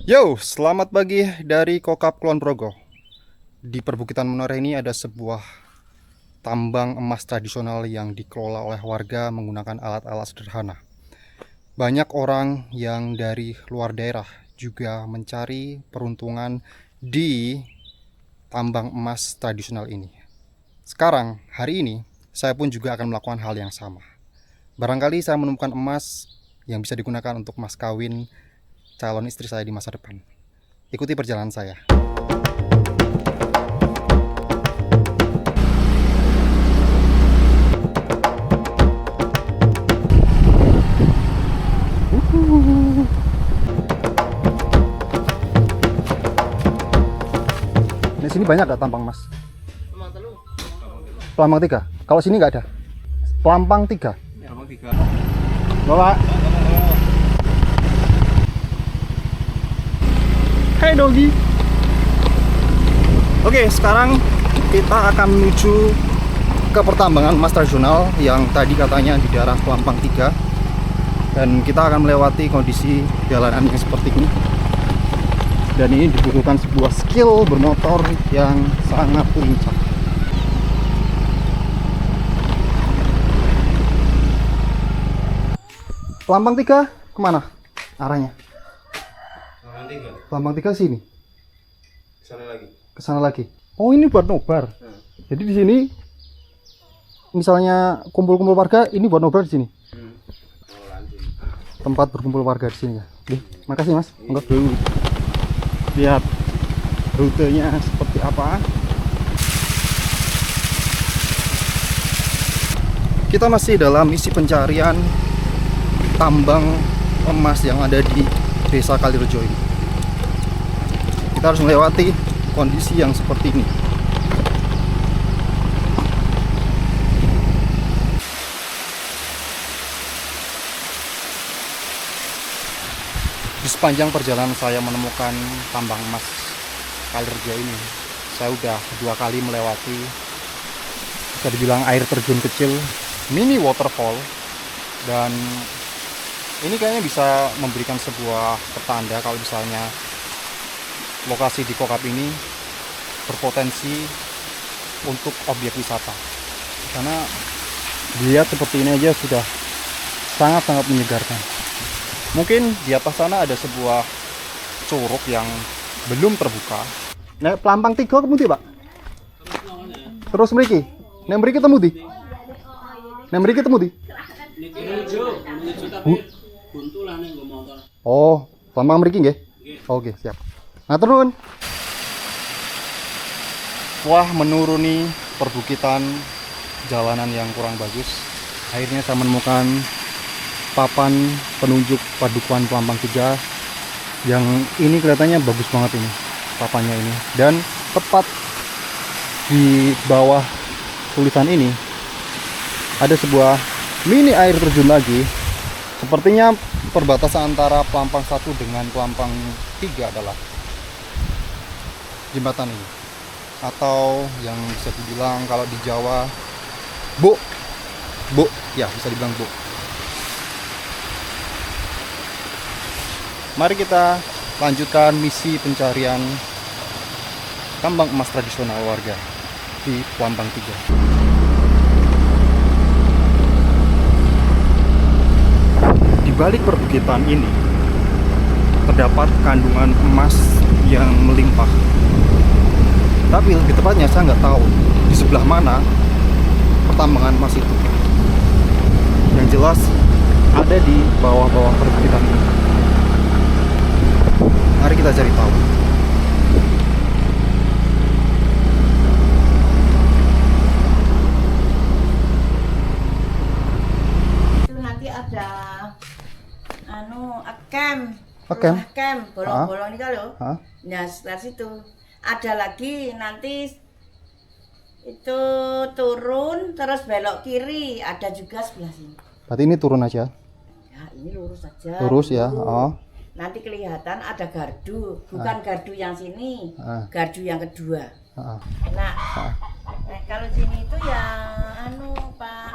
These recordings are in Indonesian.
Yo, selamat pagi dari Kokap Kulon Progo. Di perbukitan Menoreh ini ada sebuah tambang emas tradisional yang dikelola oleh warga menggunakan alat-alat sederhana. Banyak orang yang dari luar daerah juga mencari peruntungan di tambang emas tradisional ini. Sekarang, hari ini, saya pun juga akan melakukan hal yang sama. Barangkali saya menemukan emas yang bisa digunakan untuk mas kawin calon istri saya di masa depan. Ikuti perjalanan saya. Di sini banyak gak tampang mas? Pelampang 3. Kalau sini nggak ada. Pelampang 3. Pelampang 3. Bapak. Hai doggy. Oke, sekarang kita akan menuju ke pertambangan emas tradisional yang tadi katanya di daerah Pelampang 3. Dan kita akan melewati kondisi jalanan yang seperti ini. Dan ini dibutuhkan sebuah skill bermotor yang sangat lincah. Pelampang 3 kemana arahnya? Pelampang 3 sini. Ke sana lagi. Oh, ini buat nobar. Jadi di sini misalnya kumpul-kumpul warga, ini buat nobar di sini. Tempat berkumpul warga di sini ya. Oke, makasih Mas. Enggak dulu. Lihat rutenya seperti apa. Kita masih dalam misi pencarian tambang emas yang ada di Desa Kalirejo ini. Kita harus melewati kondisi yang seperti ini. Di sepanjang perjalanan saya menemukan tambang emas Kalirejo ini, saya udah 2 kali melewati, bisa dibilang air terjun kecil, mini waterfall, dan ini kayaknya bisa memberikan sebuah petanda kalau misalnya lokasi di Kokap ini berpotensi untuk objek wisata, karena dilihat seperti ini aja sudah sangat-sangat menyegarkan. Mungkin di atas sana ada sebuah curug yang belum terbuka. Nah, Pelampang 3 kemudian Pak. Terus mriki. Nek mriki temu di. Nek mriki temu di. Oh, Pelampang mriki nggih? Oke, siap. Nah, turun. Wah, menuruni perbukitan jalanan yang kurang bagus, akhirnya saya menemukan papan penunjuk padukuhan Pelampang 3 yang ini kelihatannya bagus banget ini papannya ini, dan tepat di bawah tulisan ini ada sebuah mini air terjun lagi. Sepertinya perbatasan antara Pelampang 1 dengan Pelampang 3 adalah jembatan ini, atau yang bisa dibilang kalau di Jawa Bu ya, bisa dibilang Bu. Mari kita lanjutkan misi pencarian tambang emas tradisional warga di Pelampang 3. Di balik perbukitan ini terdapat kandungan emas yang melimpah. Tapi lebih tepatnya saya nggak tahu di sebelah mana pertambangan emas itu. Yang jelas ada di bawah-bawah perbukitan ini. Mari kita cari tahu. Itu nanti ada camp. Camp? Camp bolong-bolong ini kalau. Hah? Nah, setelah situ ada lagi nanti itu turun terus belok kiri, ada juga sebelah sini. Berarti ini turun aja. Ya, ini lurus saja. Lurus ya. Dulu. Oh. Nanti kelihatan ada gardu, bukan gardu yang sini, gardu yang kedua. Nah, kalau sini itu yang Pak,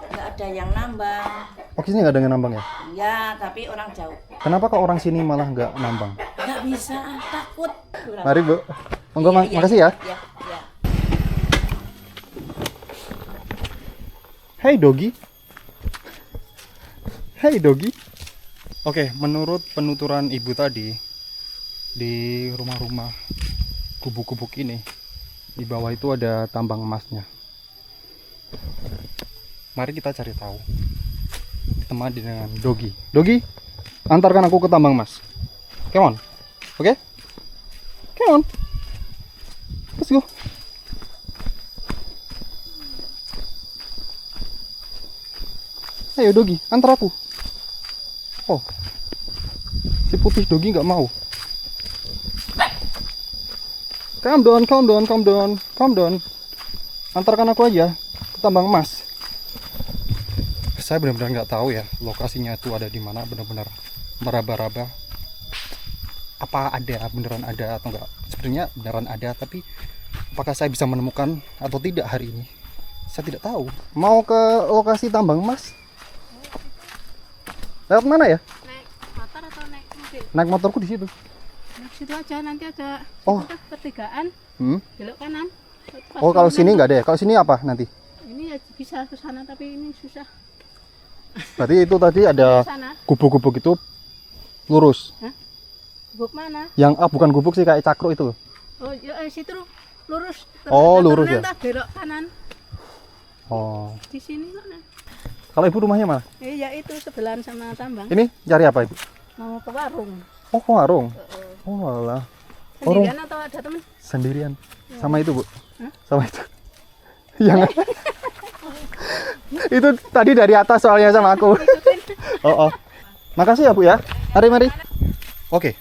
nggak ada yang nambang. Oh, sini nggak ada yang nambang ya? Ya, tapi orang jauh. Kenapa kok orang sini malah nggak nambang? Nggak bisa, takut. Mari Bu. Monggo, Iya, makasih ya. Iya, iya. Hey Dogi. Hey Dogi. Oke, menurut penuturan ibu tadi, di rumah-rumah gubuk-gubuk ini, di bawah itu ada tambang emasnya. Mari kita cari tahu. Ditemani dengan Dogi. Dogi, antarkan aku ke tambang emas. Come on. Oke? Come on. Let's go. Ayo Dogi, antar aku. Oh, si putih Dogi nggak mau. Calm down, calm down, calm down, calm down. Antarkan aku aja ke tambang emas. Saya benar-benar nggak tahu ya lokasinya itu ada di mana, benar-benar meraba-raba. Apa ada, beneran ada atau enggak? Sebenarnya beneran ada, tapi apakah saya bisa menemukan atau tidak hari ini? Saya tidak tahu. Mau ke lokasi tambang emas? Lewat mana ya? Naik motor atau naik mobil? Naik motorku di situ. Naik situ aja, nanti ada Oh. udah pertigaan, belok kanan. Pas Oh, kalau kanan sini tuh. nggak ada ya? Kalau sini apa nanti? Ini ya bisa ke sana, tapi ini susah. Berarti itu tadi ada Ke sana. gubuk-gubuk itu lurus. Gubuk mana? Yang bukan gubuk sih, kayak cakruk itu. Oh, ya situ lurus. Oh, lurus ya? Ternyata belok kanan. Oh. Di sini kok. Nah. Kalau ibu rumahnya mana? Ya itu sebelahan sama tambang. Ini cari apa ibu? Mau ke warung. Oh, ke warung. Oh, alah. Sendirian atau ada teman? Sendirian. Sama itu, Bu. Hah? Sama itu. Yang itu tadi dari atas soalnya sama aku. Oh, oh. Makasih ya, Bu ya. Mari, mari. Oke.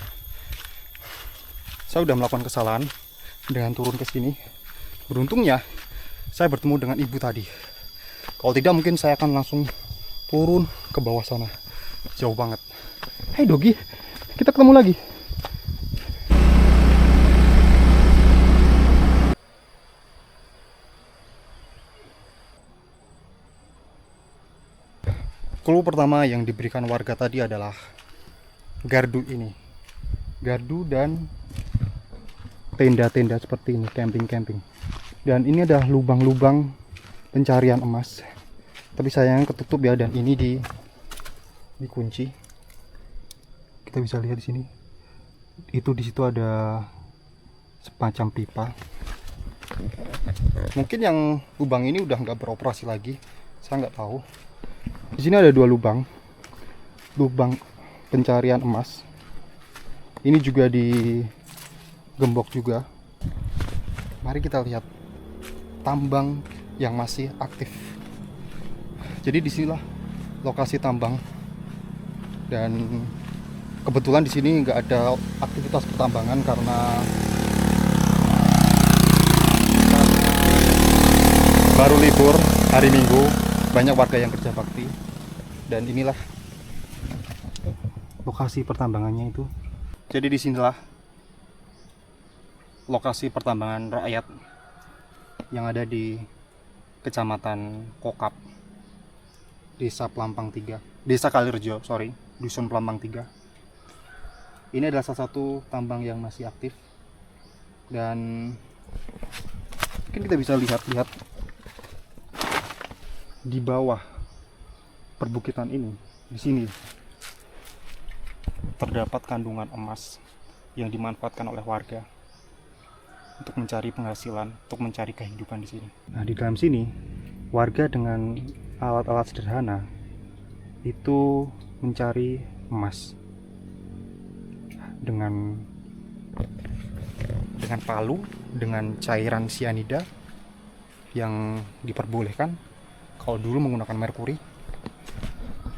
Saya udah melakukan kesalahan dengan turun ke sini. Beruntungnya saya bertemu dengan ibu tadi. Kalau tidak mungkin saya akan langsung turun ke bawah sana. Jauh banget. Hei Dogi, kita ketemu lagi. Clue pertama yang diberikan warga tadi adalah gardu ini. Gardu dan tenda-tenda seperti ini, camping-camping. Dan ini adalah lubang-lubang pencarian emas. Tapi sayangnya ketutup ya, dan ini dikunci. Kita bisa lihat di sini. Itu di situ ada semacam pipa. Mungkin yang lubang ini udah nggak beroperasi lagi. Saya nggak tahu. Di sini ada 2 lubang pencarian emas. Ini juga digembok juga. Mari kita lihat tambang yang masih aktif. Jadi disinilah lokasi tambang, dan kebetulan di sini nggak ada aktivitas pertambangan karena baru libur hari Minggu. Banyak warga yang kerja bakti, dan inilah lokasi pertambangannya itu. Jadi disinilah lokasi pertambangan rakyat yang ada di Kecamatan Kokap, Desa Pelampang 3, Desa Kalirjo, Dusun Pelampang 3. Ini adalah salah satu tambang yang masih aktif, dan mungkin kita bisa lihat di bawah perbukitan ini. Di sini terdapat kandungan emas yang dimanfaatkan oleh warga untuk mencari penghasilan, untuk mencari kehidupan di sini. Nah, di dalam sini warga dengan alat-alat sederhana itu mencari emas dengan palu, dengan cairan sianida yang diperbolehkan. Kalau dulu menggunakan merkuri.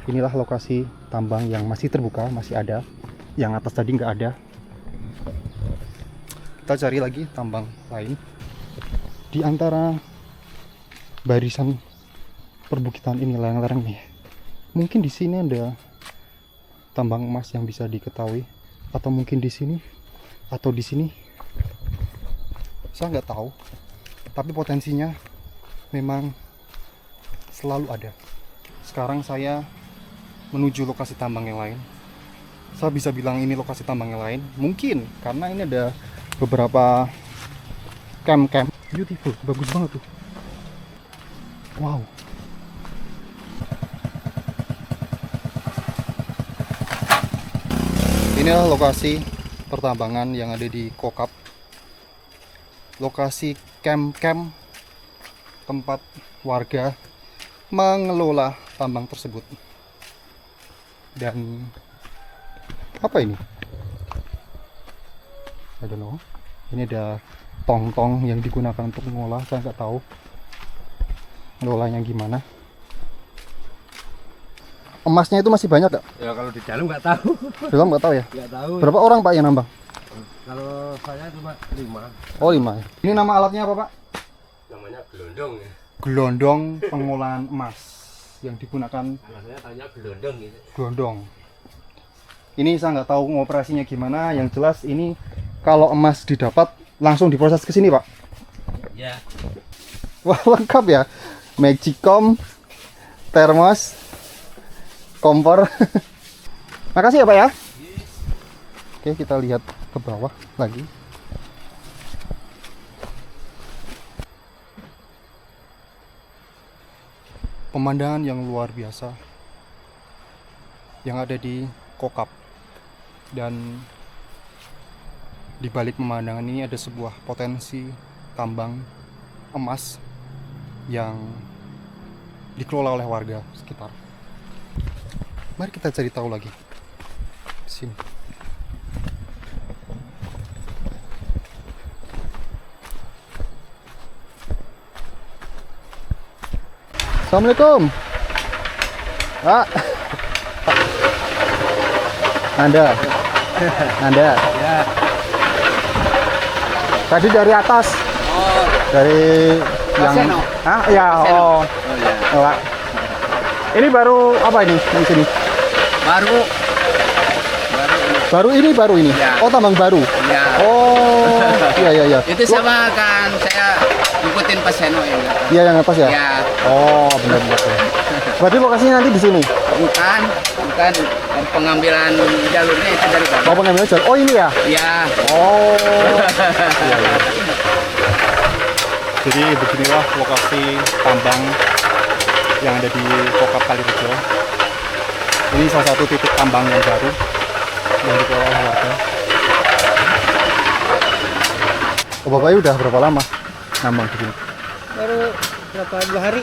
Inilah lokasi tambang yang masih terbuka, masih ada. Yang atas tadi nggak ada. Kita cari lagi tambang lain. Di antara barisan perbukitan ini, lereng-lereng nih, mungkin di sini ada tambang emas yang bisa diketahui, atau mungkin di sini atau di sini. Saya nggak tahu, tapi potensinya memang selalu ada. Sekarang saya menuju lokasi tambang yang lain. Saya bisa bilang ini lokasi tambang yang lain, mungkin karena ini ada beberapa camp beautiful, bagus banget tuh. Wow. Inilah lokasi pertambangan yang ada di Kokap. Lokasi camp tempat warga mengelola tambang tersebut. Dan apa ini? I don't know. Ini ada tong-tong yang digunakan untuk mengolah. Saya nggak tahu ngolahnya gimana. Emasnya itu masih banyak nggak? Ya kalau di dalam nggak tahu. Belum, nggak tahu ya. Nggak tahu. Berapa orang Pak yang nambang? Kalau saya cuma 5. Oh 5 ya. Ini nama alatnya apa Pak? Namanya gelondong ya. Gelondong pengolahan emas yang digunakan. Kalau saya tanya gelondong gitu. Gelondong. Ini saya nggak tahu ngoperasinya gimana. Yang jelas ini kalau emas didapat langsung diproses ke sini Pak. Ya. Wah lengkap ya. Magicom, termos, kompor. Makasih ya Pak ya. Oke, kita lihat ke bawah lagi. Pemandangan yang luar biasa yang ada di Kokap. Dan di balik pemandangan ini ada sebuah potensi tambang emas yang dikelola oleh warga sekitar. Mari kita cari tahu lagi. Sini. Assalamualaikum. Pak. Anda. Ya. Tadi dari atas. Oh. Dari yang Paseno. ah ya, oh. Oh ya. Oh, Pak. Ini baru apa ini di sini? Baru Baru ini. Ya. Oh, tambang baru. ya. Oh, iya. Itu sama kan saya ikutin Paseno ya. Iya yang atas ya? Ya. Oh, benar. Berarti lokasinya nanti di sini. Bukan pengambilan jalurnya itu dari Oh, bawah. pengambilan jalan. Oh, ini ya? Ya. Oh. Iya. Jadi beginilah lokasi tambang yang ada di Kokap Kalirejo. Ini salah satu titik tambang yang baru yang dikelola oleh warga. Oh, Bapaknya udah berapa lama nambang di sini? Baru berapa 2 hari?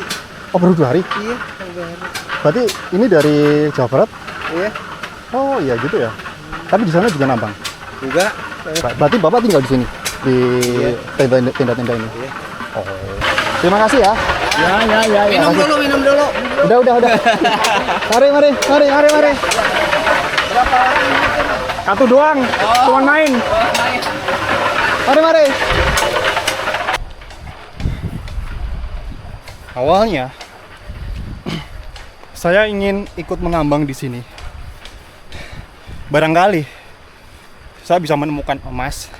Oh, baru 2 hari? Iya, 2 hari. Berarti ini dari Jawa Barat? Iya. Oh, iya gitu ya. Tapi di sana juga nambang. Juga. Berarti Bapak tinggal di sini di tenda-tenda ini. Iya. Oh. Terima kasih ya. Ya. Minum dulu. Udah. Mari. Berapa orang? Satu doang. Cuma main. Mari. Awalnya saya ingin ikut menambang di sini. Barangkali saya bisa menemukan emas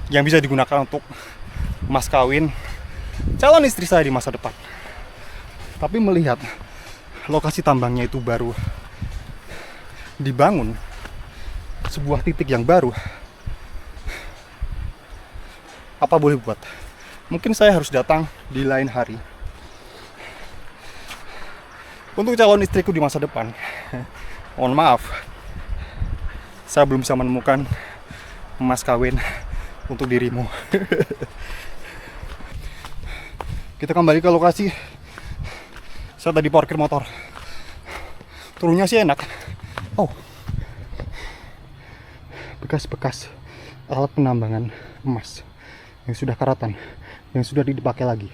yang bisa digunakan untuk emas kawin calon istri saya di masa depan. Tapi melihat lokasi tambangnya itu baru dibangun, sebuah titik yang baru, apa boleh buat? Mungkin saya harus datang di lain hari untuk calon istriku di masa depan. Mohon maaf, saya belum bisa menemukan emas kawin untuk dirimu. Kita kembali ke lokasi. Saya tadi parkir motor. Turunnya sih enak. Oh, bekas-bekas alat penambangan emas yang sudah karatan, yang sudah dipakai lagi.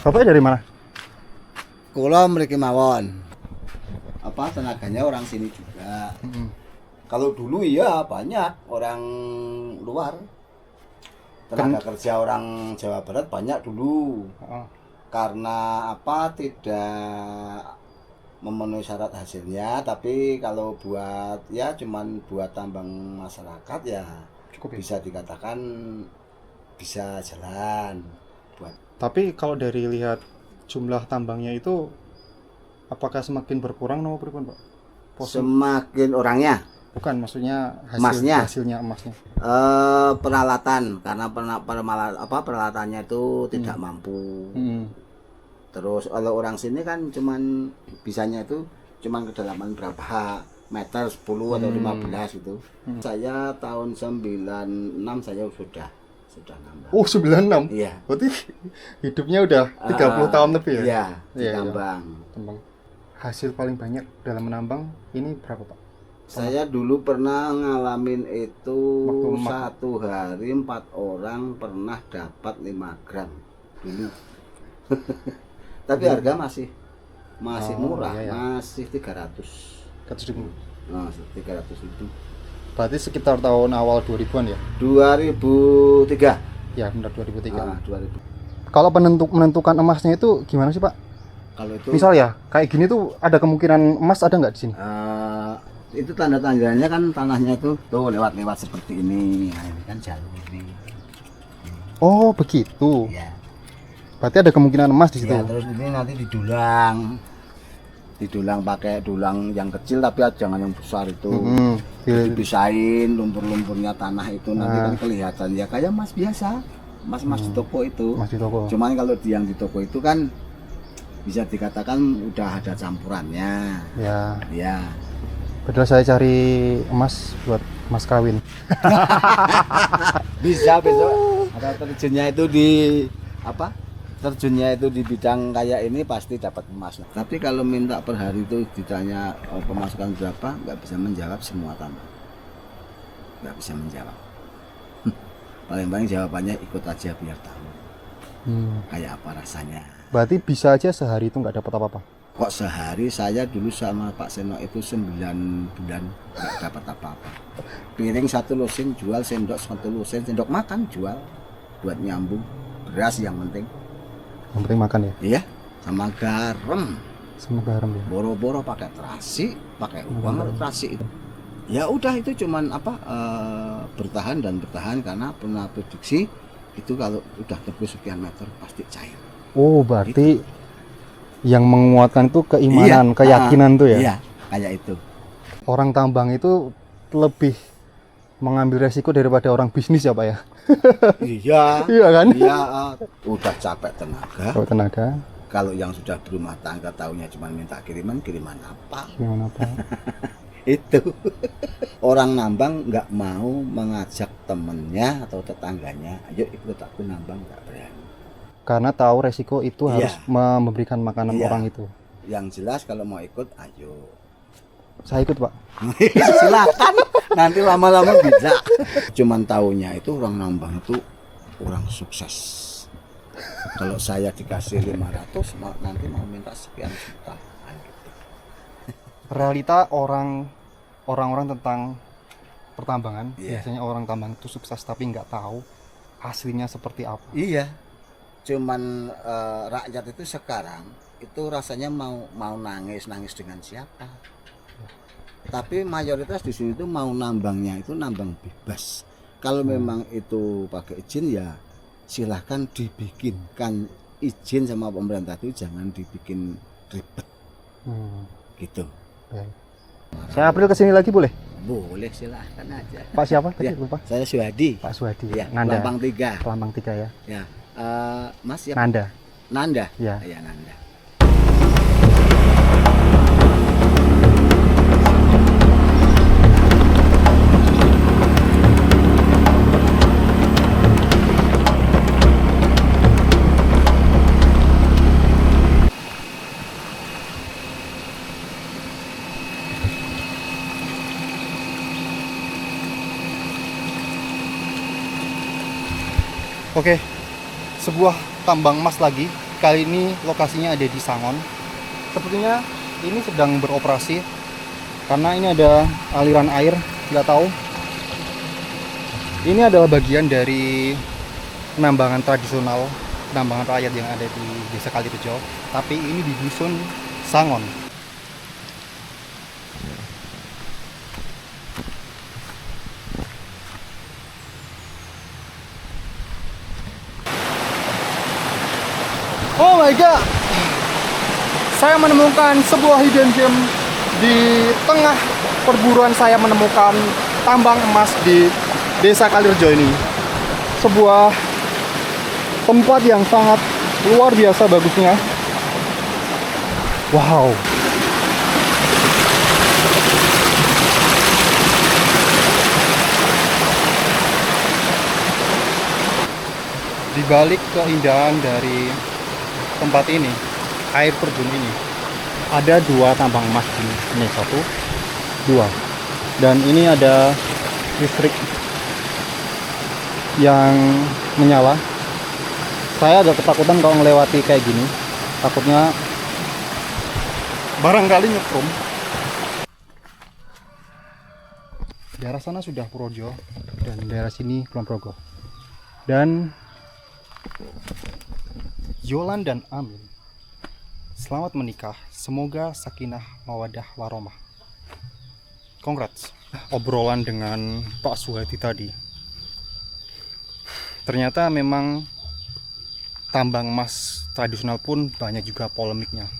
Bapaknya dari mana? Kula mriki mawon. Apa tenaganya orang sini juga. Kalau dulu iya banyak orang luar. Tenaga kerja orang Jawa Barat banyak dulu. Karena apa tidak memenuhi syarat hasilnya, tapi kalau buat ya cuman buat tambang masyarakat ya Cukup ya? bisa dikatakan bisa jalan buat. Tapi kalau dari lihat jumlah tambangnya itu apakah semakin berkurang nomor pripun, Pak? Semakin orangnya, Bukan, maksudnya Emasnya? hasilnya emasnya. peralatan, karena peralatannya itu tidak mampu. Terus kalau orang sini kan cuman bisanya itu cuman kedalaman berapa meter, 10 atau 15 gitu. Saya tahun 96 saya sudah nambang. Oh, 96. Iya. Berarti hidupnya udah 30 tahun lebih ya? Iya, di Iya, iya. tambang. Tambang. Hasil paling banyak dalam menambang ini berapa, Pak? Saya dulu pernah ngalamin itu Waktu satu hari 4 orang pernah dapat 5 gram dulu. Tapi harga masih murah, iya, iya. masih 300. 100.000. Nah, 300 itu. Berarti sekitar tahun awal 2000-an ya? 2003. Ya, benar 2003. 2000. Kalau menentukan emasnya itu gimana sih, Pak? Kalau itu Misal ya, kayak gini tuh ada kemungkinan emas ada nggak di sini? itu tanda-tandanya kan tanahnya itu tuh lewat-lewat seperti ini. Nah, ini kan jalur ini. Oh, begitu. Ya. Berarti ada kemungkinan emas di situ. Ya, terus ini nanti didulang pakai dulang yang kecil tapi jangan yang besar itu. Dipisahin lumpur-lumpurnya tanah itu nanti kan kelihatan ya kayak emas biasa, emas di toko itu. Emas di toko. Cuman kalau yang di toko itu kan bisa dikatakan udah ada campurannya. Ya. Ya. Padahal saya cari emas buat emas kawin. Bisa besok ada terjunnya itu di apa? Terjunnya itu di bidang kayak ini pasti dapat emas. Tapi kalau minta per hari itu ditanya pemasukan berapa, nggak bisa menjawab semua tambah. Nggak bisa menjawab. Paling-paling jawabannya ikut aja biar tahu. Kayak apa rasanya. Berarti bisa aja sehari itu nggak dapat apa-apa. Kok sehari saya dulu sama Pak Seno itu 9 bulan nggak dapat apa-apa. Piring 1 lusin jual, sendok 1 lusin, sendok makan jual buat nyambung. Beras yang penting. Yang penting makan ya. Iya, sama garam. Sama garam ya. Boro-boro pakai terasi, pakai uang atau terasi itu. Ya udah itu cuman bertahan dan karena pernah prediksi itu kalau udah tebus sekian meter pasti cair. Oh, berarti yang menguatkan itu keimanan, Iya, keyakinan tuh ya. Iya, kayak itu. Orang tambang itu lebih mengambil resiko daripada orang bisnis ya, Pak ya. Iya. Iya kan? Iya, udah capek tenaga. Kalau tenaga, Kalau yang sudah berumah tangga tahunya cuma minta kiriman apa? gimana Pak? Itu. Orang nambang nggak mau mengajak temennya atau tetangganya, ayo ikut aku nambang, nggak berani. Karena tahu resiko itu Iya. harus memberikan makanan Iya. orang itu. Yang jelas kalau mau ikut, ayo. Saya ikut, Pak. Silakan, nanti lama-lama bisa. Cuman tahunya itu orang nambang itu orang sukses. Kalau saya dikasih 500, nanti mau minta sekian juta. Realita orang-orang tentang pertambangan, Iya. biasanya orang tambang itu sukses tapi nggak tahu hasilnya seperti apa. Iya. Cuman rakyat itu sekarang itu rasanya mau nangis dengan siapa. Tapi mayoritas di sini tuh mau nambangnya itu nambang bebas. Kalau memang itu pakai izin ya silahkan dibikinkan izin sama pemerintah itu, jangan dibikin ribet gitu. Baik. Saya April kesini lagi boleh? Boleh, silahkan aja. Pak siapa tadi Ya, lupa? saya Suhadi. Pak Suhadi. Ya, Nanda. Lambang 3. Lambang 3 ya. Ya. Mas siapa? Nanda. Nanda. Ya. Ya, Nanda. Oke, sebuah tambang emas lagi. Kali ini lokasinya ada di Sangon. Sepertinya ini sedang beroperasi karena ini ada aliran air. Nggak tahu. Ini adalah bagian dari penambangan tradisional, penambangan rakyat yang ada di Desa Kalirejo. Tapi ini di dusun Sangon. Oh my god. Saya menemukan sebuah hidden gem di tengah perburuan. Saya menemukan tambang emas di Desa Kalirjo ini. Sebuah tempat yang sangat luar biasa bagusnya. Wow. Di balik keindahan dari tempat ini, air terjun ini, ada 2 tambang emas di sini. Ini 1, 2. Dan ini ada listrik yang menyala. Saya agak ketakutan kalau melewati kayak gini. Takutnya barangkali nyetrum. Daerah sana sudah Projo dan daerah sini Kulon Progo. Dan Yolan dan Amin, selamat menikah. Semoga sakinah mawadah warahmah. Congrats. Obrolan dengan Pak Suhadi tadi, ternyata memang tambang emas tradisional pun banyak juga polemiknya,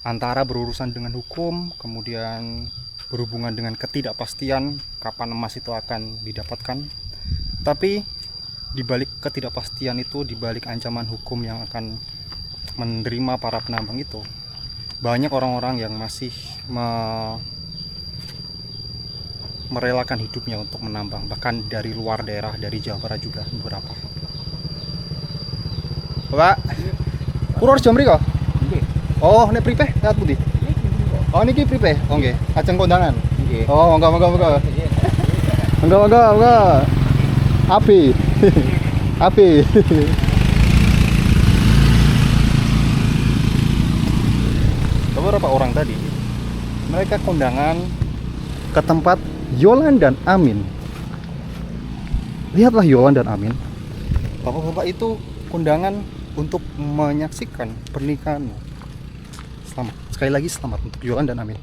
antara berurusan dengan hukum, kemudian berhubungan dengan ketidakpastian kapan emas itu akan didapatkan. Tapi di balik ketidakpastian itu, di balik ancaman hukum yang akan menerima para penambang itu, banyak orang-orang yang masih merelakan hidupnya untuk menambang, bahkan dari luar daerah, dari Jawa Barat juga beberapa. Pak, Purworejo mriko? Nggih. Oh, nek pripeh saat putih. Oh, niki pripeh? Oh nggih, ajeng kondangan. Nggih. Oh, monggo. Monggo. Api. Api. Beberapa orang tadi, mereka kondangan ke tempat Yolan dan Amin. Lihatlah Yolan dan Amin. Bapak-bapak itu kondangan untuk menyaksikan pernikahan. Selamat. Sekali lagi selamat untuk Yolan dan Amin.